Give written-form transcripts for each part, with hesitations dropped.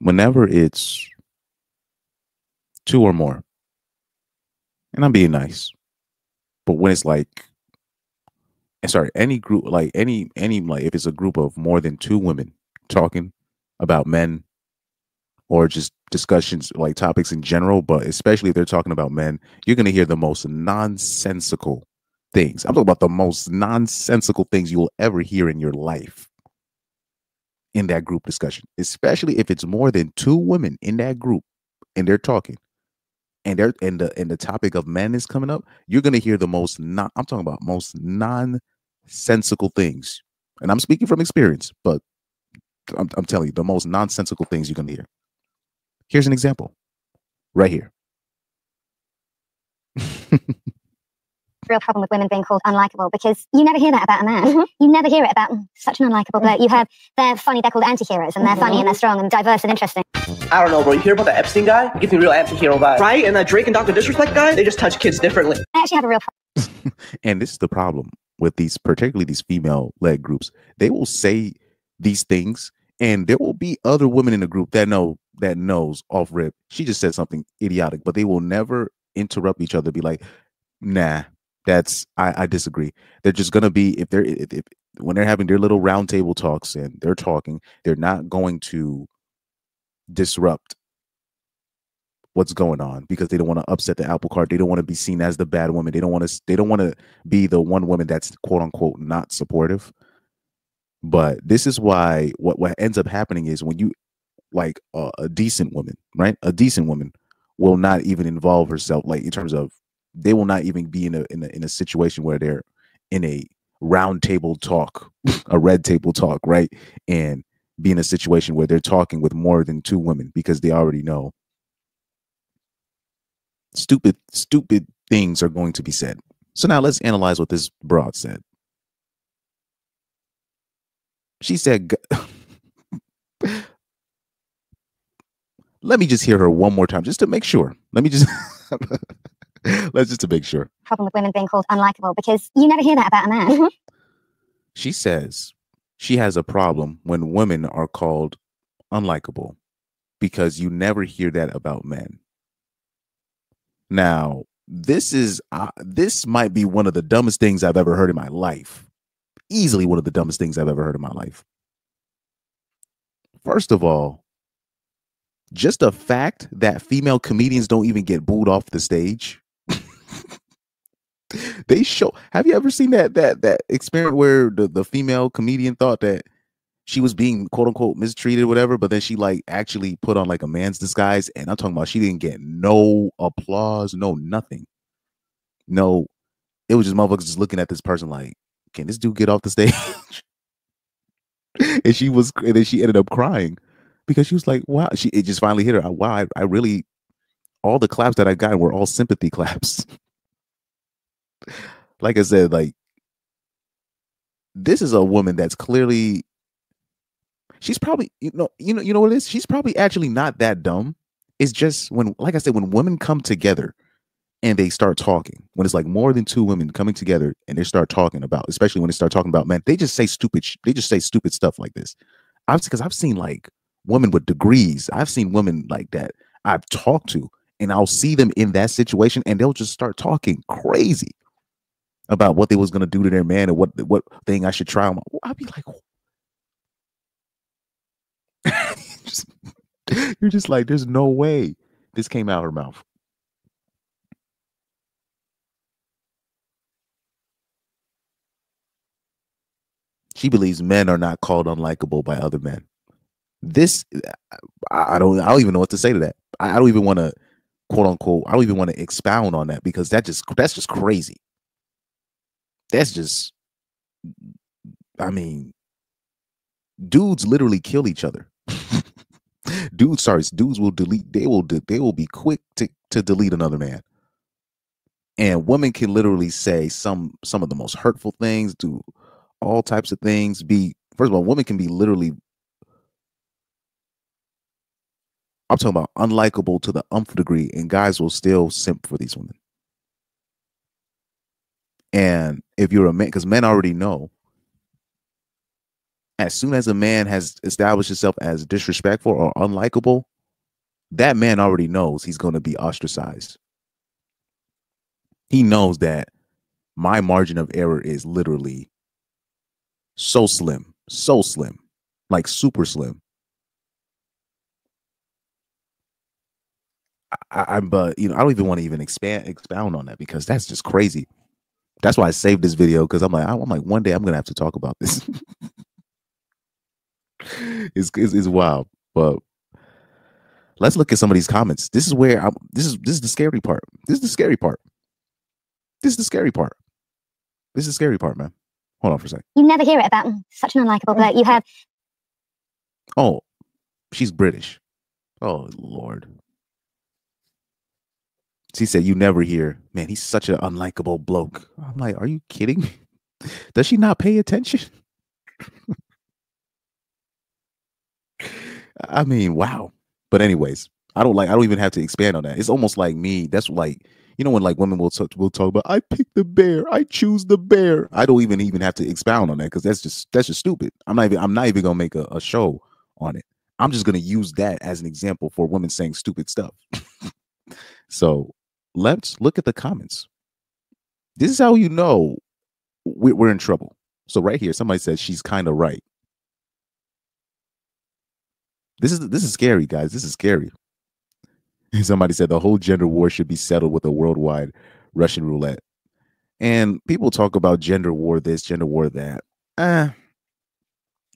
whenever it's two or more, and I'm being nice, but when it's like, sorry, any group, like any like if it's a group of more than two women talking about men or just discussions like topics in general, but especially if they're talking about men, you're gonna hear the most nonsensical things. I'm talking about the most nonsensical things you will ever hear in your life in that group discussion, especially if it's more than two women in that group and they're talking and the topic of men is coming up. You're gonna hear the most not I'm talking about most nonsensical things. And I'm speaking from experience, but I'm telling you the most nonsensical things you're gonna hear. Here's an example right here. Real problem with women being called unlikable because you never hear that about a man. You never hear it about such an unlikable bloke. You have they're funny, they're called anti-heroes, and they're funny and they're strong and diverse and interesting. I don't know, bro. You hear about the Epstein guy? It gives me real anti-hero vibes. Right? And that Drake and Dr. Disrespect guy? They just touch kids differently. I actually have a real problem. And this is the problem with these, particularly these female-led groups. They will say these things, and there will be other women in the group that knows off rip. She just said something idiotic, but they will never interrupt each other. Be like, nah. I disagree. They're just gonna be if when they're having their little round table talks and they're talking, they're not going to disrupt what's going on because they don't want to upset the apple cart. They don't want to be seen as the bad woman. They don't want to be the one woman that's quote unquote not supportive. But this is why what ends up happening is when you like a decent woman, right? A decent woman will not even involve herself like in terms of they will not even be in a situation where they're in a round table talk, a red table talk, right? And be in a situation where they're talking with more than two women because they already know stupid things are going to be said. So now let's analyze what this broad said. She said, let me just hear her one more time just to make sure. Let me just let's just to make sure. Problem with women being called unlikable because you never hear that about a man. She says she has a problem when women are called unlikable because you never hear that about men. Now, this might be one of the dumbest things I've ever heard in my life. Easily one of the dumbest things I've ever heard in my life. First of all, just the fact that female comedians don't even get booed off the stage. They show. Have you ever seen that experiment where the female comedian thought that she was being quote unquote mistreated, whatever, but then she like actually put on like a man's disguise, and I'm talking about she didn't get no applause, no nothing, no. It was just motherfuckers just looking at this person like, can this dude get off the stage? and then she ended up crying because she was like, wow, it just finally hit her. Wow, I really, all the claps that I got were all sympathy claps. Like I said, like this is a woman that's clearly she's probably you know what it is? She's probably actually not that dumb. It's just when, like I said, when women come together and they start talking, when it's like more than two women coming together and they start talking about, especially when they start talking about men, they just say stupid stuff like this. Because I've seen like women with degrees. I've seen women like that I've talked to, and I'll see them in that situation and they'll just start talking crazy about what they was going to do to their man and what thing I should try on. I'd be like, you're just like, there's no way this came out of her mouth. She believes men are not called unlikable by other men. This, I don't even know what to say to that. I don't even want to, quote unquote, I don't even want to expound on that because that's just crazy. That's just, I mean, dudes literally kill each other. Dudes will delete. They will be quick to delete another man. And women can literally say some of the most hurtful things, do all types of things. First of all, women can be literally, I'm talking about unlikable to the umph degree, and guys will still simp for these women. And if you're a man, because men already know, As soon as a man has established himself as disrespectful or unlikable, that man already knows he's going to be ostracized. He knows that my margin of error is literally so slim, like super slim. But I don't even want to even expound on that because that's just crazy. That's why I saved this video because I'm like, one day I'm gonna have to talk about this. It's wild, but let's look at some of these comments. This is where this is the scary part. This is the scary part. This is the scary part. This is the scary part, man. Hold on for a second. You never hear it about such an unlikable bloke. You have. Oh, she's British. Oh Lord. She said, "You never hear, man. He's such an unlikable bloke." I'm like, are you kidding me? Does she not pay attention? I mean, wow. But anyways, I don't even have to expand on that. It's almost like me. That's like, when like women will talk about, I pick the bear, I choose the bear. I don't even have to expound on that because that's just stupid. I'm not even gonna make a show on it. I'm just gonna use that as an example for women saying stupid stuff. So let's look at the comments. This is how you know we're in trouble. So right here, somebody says she's kind of right. This is scary, guys. This is scary. Somebody said the whole gender war should be settled with a worldwide Russian roulette. And people talk about gender war this, gender war that.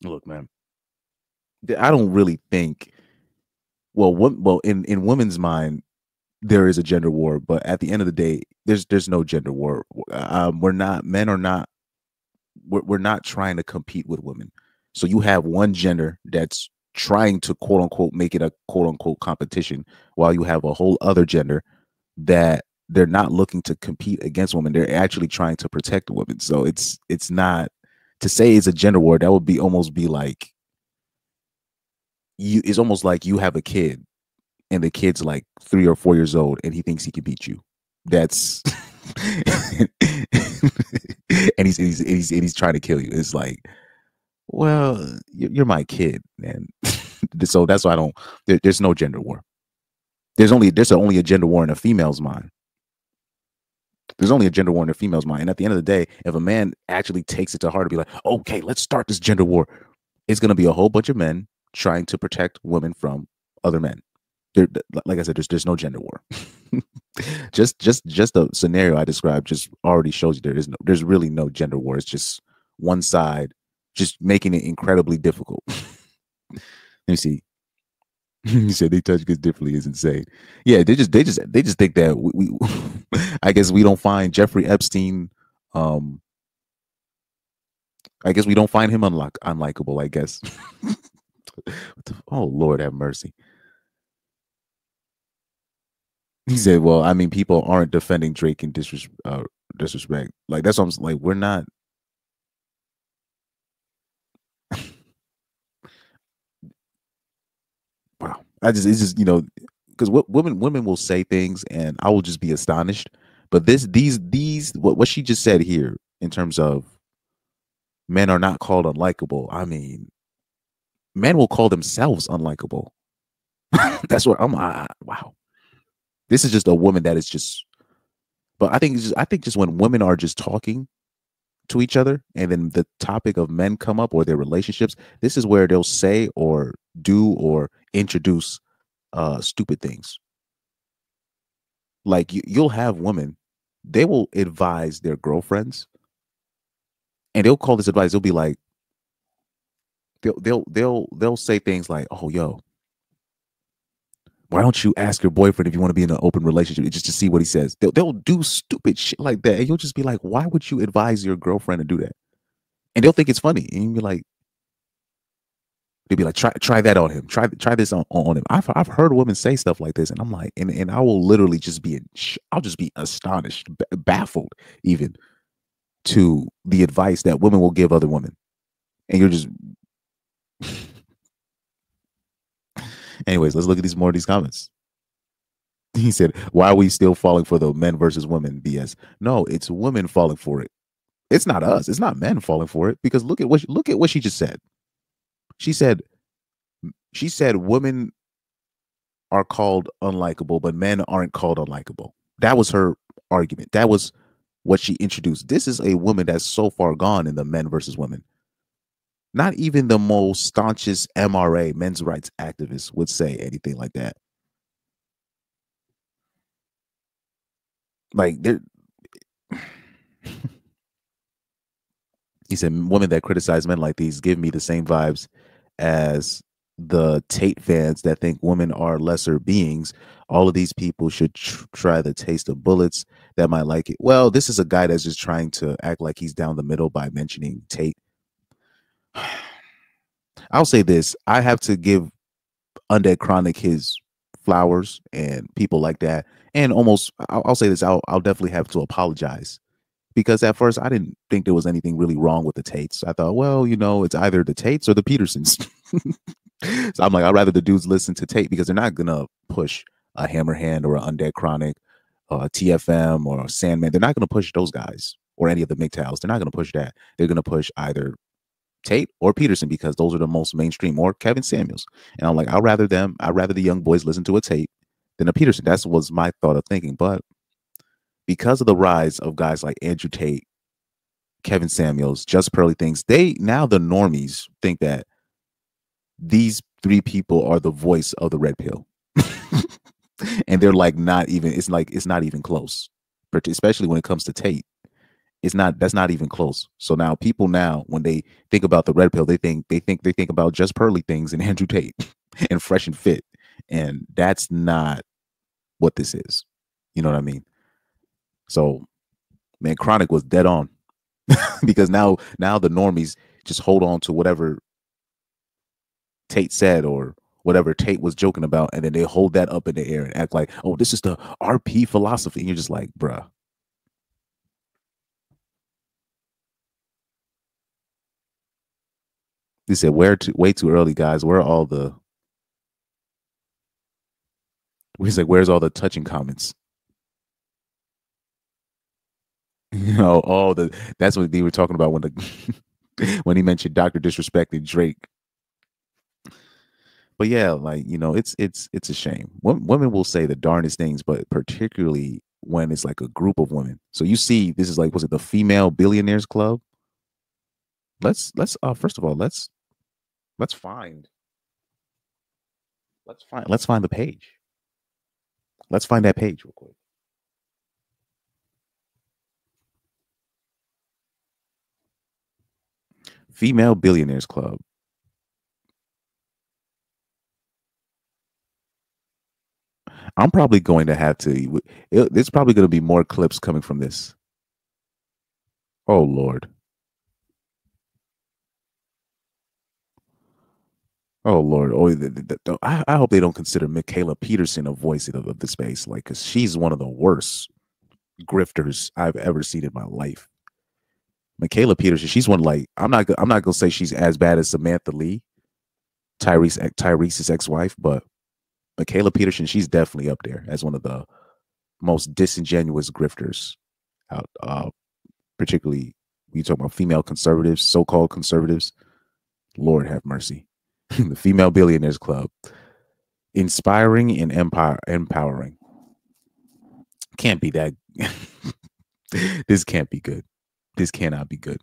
Look, man, I don't really think. Well, in women's mind, there is a gender war, but at the end of the day, there's no gender war. We're not trying to compete with women. So you have one gender that's trying to quote unquote make it a quote unquote competition, while you have a whole other gender that they're not looking to compete against women. They're actually trying to protect women. So it's not to say it's a gender war. That would almost be like it's almost like you have a kid and the kid's like 3 or 4 years old and he thinks he can beat you. That's and he's trying to kill you. It's like, well, you're my kid, and so that's why there's no gender war. There's only a gender war in a female's mind. There's only a gender war in a female's mind. And at the end of the day, if a man actually takes it to heart to be like, okay, let's start this gender war, it's going to be a whole bunch of men trying to protect women from other men. Like I said, there's no gender war. just the scenario I described just already shows you there's really no gender war. It's just one side just making it incredibly difficult. Let me see. You said they touch kids differently is insane. Yeah, they just think that we I guess we don't find Jeffrey Epstein. I guess we don't find him unlikable. I guess. Oh Lord, have mercy. He said, "Well, I mean, people aren't defending Drake in disrespect. Like that's what I'm like. We're not." Wow, it's just because what women will say things, and I will just be astonished. But these what she just said here in terms of men are not called unlikable. I mean, men will call themselves unlikable. That's what wow. This is just a woman that is just. But I think just when women are just talking to each other, and then the topic of men come up or their relationships, this is where they'll say or do or introduce stupid things. Like you'll have women, they will advise their girlfriends, and they'll call this advice. They'll be like, they'll say things like, "Oh, yo, why don't you ask your boyfriend if you want to be in an open relationship just to see what he says?" They'll do stupid shit like that, and you'll just be like, "Why would you advise your girlfriend to do that?" And they'll think it's funny, and you'll be like, they'll be like, "Try that on him. Try this on him." I've heard women say stuff like this, and I'm like, and I will literally just be I'll just be astonished, baffled, even to the advice that women will give other women, and you're just. Anyways, let's look at more of these comments. He said, "Why are we still falling for the men versus women BS?" No, it's women falling for it. It's not us. It's not men falling for it, because look at what she just said. She said women are called unlikable, but men aren't called unlikable. That was her argument. That was what she introduced. This is a woman that's so far gone in the men versus women. Not even the most staunchest MRA, men's rights activists, would say anything like that. Like they're he said women that criticize men like these give me the same vibes as the Tate fans that think women are lesser beings. All of these people should try the taste of bullets that might like it. Well, this is a guy that's just trying to act like he's down the middle by mentioning Tate. I'll say this. I have to give Undead Chronic his flowers and people like that. And almost, I'll say this, I'll definitely have to apologize because at first I didn't think there was anything really wrong with the Tates. I thought, well, it's either the Tates or the Petersons. So I'm like, I'd rather the dudes listen to Tate because they're not gonna push a Hammerhand or an Undead Chronic or a TFM or a Sandman. They're not gonna push those guys or any of the MGTOWs. They're not gonna push that. They're gonna push either Tate or Peterson because those are the most mainstream, or Kevin Samuels. And I'm like, I'd rather the young boys listen to a Tate than a Peterson. That was my thought of thinking. But because of the rise of guys like Andrew Tate, Kevin Samuels, Just Pearly Things, the normies think that these three people are the voice of the red pill. And they're like, it's not even close. Especially when it comes to Tate. That's not even close. So now people when they think about the red pill, they think about Just Pearly Things and Andrew Tate and Fresh and Fit. And that's not what this is. You know what I mean? So man, Chronic was dead on. Because now the normies just hold on to whatever Tate said or whatever Tate was joking about, and then they hold that up in the air and act like, oh, this is the RP philosophy. And you're just like, bruh. He said, way too early, guys. He's like, where's all the touching comments? That's what they were talking about when he mentioned Dr. Disrespecting Drake. But yeah, like, it's a shame. Women will say the darndest things, but particularly when it's like a group of women. So you see, this is like, was it the Female Billionaires Club? Let's first of all, let's find the page. Let's find that page real quick. Female Billionaires Club. I'm probably going to have to. There's probably going to be more clips coming from this. Oh Lord. Oh Lord. Oh, I hope they don't consider Michaela Peterson a voice of the space, like, because she's one of the worst grifters I've ever seen in my life. Michaela Peterson, she's one, like, I'm not gonna say she's as bad as Samantha Lee, Tyrese's ex-wife, but Michaela Peterson, she's definitely up there as one of the most disingenuous grifters out. Particularly when you talk about female conservatives, so-called conservatives. Lord have mercy. The Female Billionaires Club, inspiring and empowering. Can't be that. This can't be good. This cannot be good.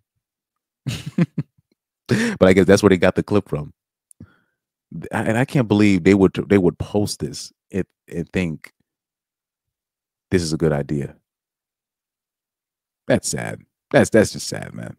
But I guess that's where they got the clip from. And I can't believe they would post this and think this is a good idea. That's sad. That's just sad, man.